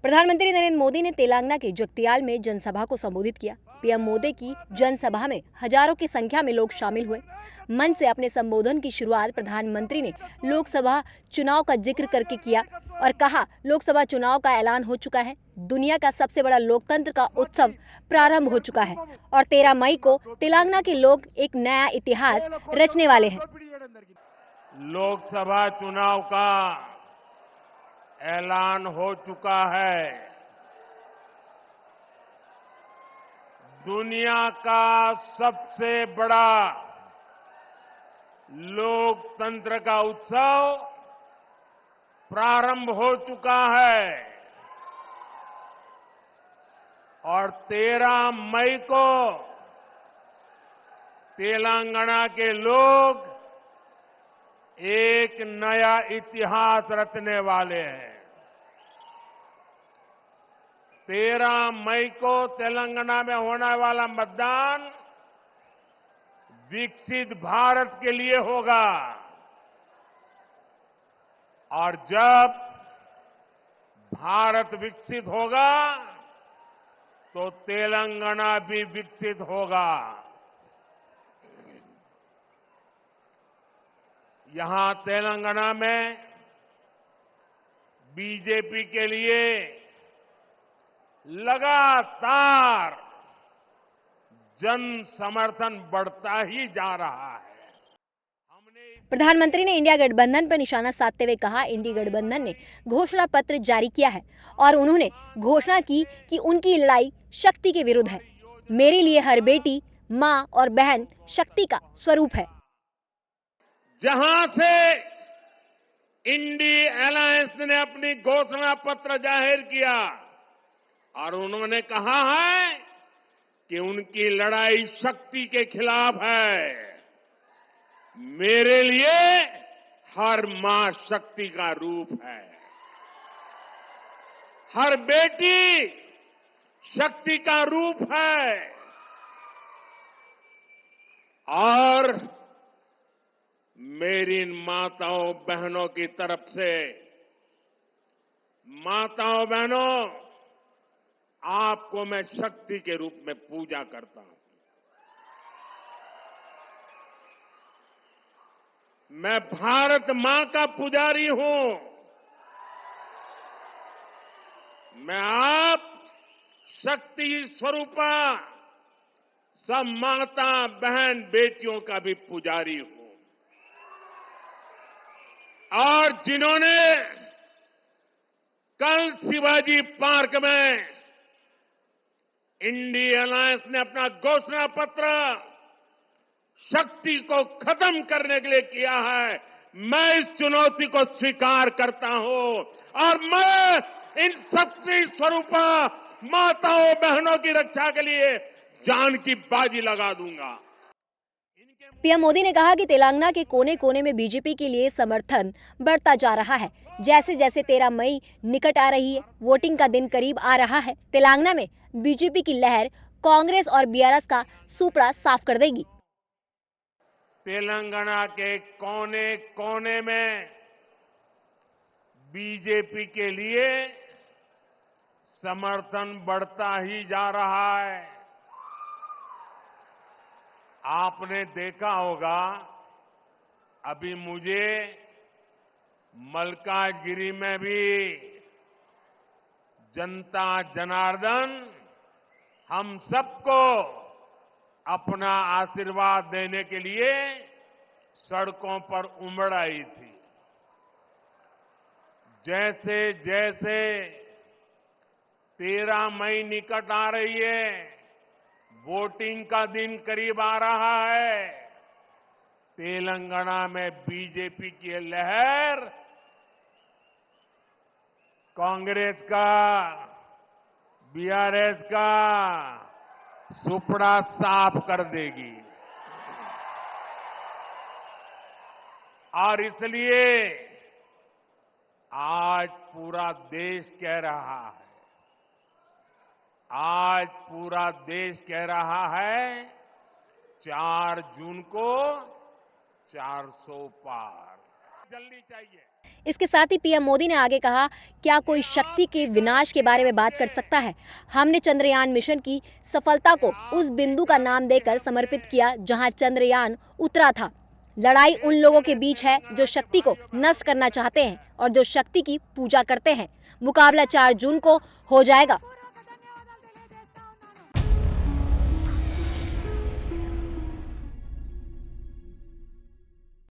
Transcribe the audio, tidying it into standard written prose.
प्रधानमंत्री नरेंद्र मोदी ने तेलंगाना के जगतियाल में जनसभा को संबोधित किया। पीएम मोदी की जनसभा में हजारों की संख्या में लोग शामिल हुए। मन से अपने संबोधन की शुरुआत प्रधानमंत्री ने लोकसभा चुनाव का जिक्र करके किया और कहा, लोकसभा चुनाव का ऐलान हो चुका है। दुनिया का सबसे बड़ा लोकतंत्र का उत्सव प्रारंभ हो चुका है और 13 मई को तेलंगाना के लोग एक नया इतिहास रचने वाले हैं। लोकसभा चुनाव का ऐलान हो चुका है। दुनिया का सबसे बड़ा लोकतंत्र का उत्सव प्रारंभ हो चुका है और 13 मई को तेलंगाना के लोग एक नया इतिहास रचने वाले हैं। 13 मई को तेलंगाना में होने वाला मतदान विकसित भारत के लिए होगा और जब भारत विकसित होगा तो तेलंगाना भी विकसित होगा। यहां तेलंगाना में बीजेपी के लिए लगातार जन समर्थन बढ़ता ही जा रहा है। प्रधानमंत्री ने इंडिया गठबंधन पर निशाना साधते हुए कहा, इंडिया गठबंधन ने घोषणा पत्र जारी किया है और उन्होंने घोषणा की कि उनकी लड़ाई शक्ति के विरुद्ध है। मेरे लिए हर बेटी, मां और बहन शक्ति का स्वरूप है। जहां से इंडी अलायंस ने अपनी घोषणा पत्र जाहिर किया और उन्होंने कहा है कि उनकी लड़ाई शक्ति के खिलाफ है, मेरे लिए हर मां शक्ति का रूप है, हर बेटी शक्ति का रूप है और मेरी इन माताओं बहनों की तरफ से, माताओं बहनों, आपको मैं शक्ति के रूप में पूजा करता हूं। मैं भारत मां का पुजारी हूं। मैं आप शक्ति स्वरूपा सब माता बहन बेटियों का भी पुजारी हूं और जिन्होंने कल शिवाजी पार्क में इंडिया अलायंस ने अपना घोषणा पत्र शक्ति को खत्म करने के लिए किया है, मैं इस चुनौती को स्वीकार करता हूं और मैं इन शक्ति स्वरूपा माताओं बहनों की रक्षा के लिए जान की बाजी लगा दूंगा। पीएम मोदी ने कहा कि तेलंगाना के कोने कोने में बीजेपी के लिए समर्थन बढ़ता जा रहा है। जैसे जैसे 13 मई निकट आ रही है, वोटिंग का दिन करीब आ रहा है, तेलंगाना में बीजेपी की लहर कांग्रेस और बीआरएस का सुपड़ा साफ कर देगी। तेलंगाना के कोने कोने में बीजेपी के लिए समर्थन बढ़ता ही जा रहा है। आपने देखा होगा, अभी मुझे मल्काजगिरी में भी जनता जनार्दन हम सबको अपना आशीर्वाद देने के लिए सड़कों पर उमड़ आई थी। जैसे जैसे 13 मई निकट आ रही है, वोटिंग का दिन करीब आ रहा है, तेलंगाना में बीजेपी की लहर कांग्रेस का, बीआरएस का सुपड़ा साफ कर देगी और इसलिए आज पूरा देश कह रहा है, आज पूरा देश कह रहा है 4 जून को 400 पार जल्दी चाहिए। इसके साथ ही पीएम मोदी ने आगे कहा, क्या कोई शक्ति के विनाश के बारे में बात कर सकता है? हमने चंद्रयान मिशन की सफलता को उस बिंदु का नाम देकर समर्पित किया जहां चंद्रयान उतरा था। लड़ाई उन लोगों के बीच है जो शक्ति को नष्ट करना चाहते हैं और जो शक्ति की पूजा करते हैं। मुकाबला 4 जून को हो जाएगा।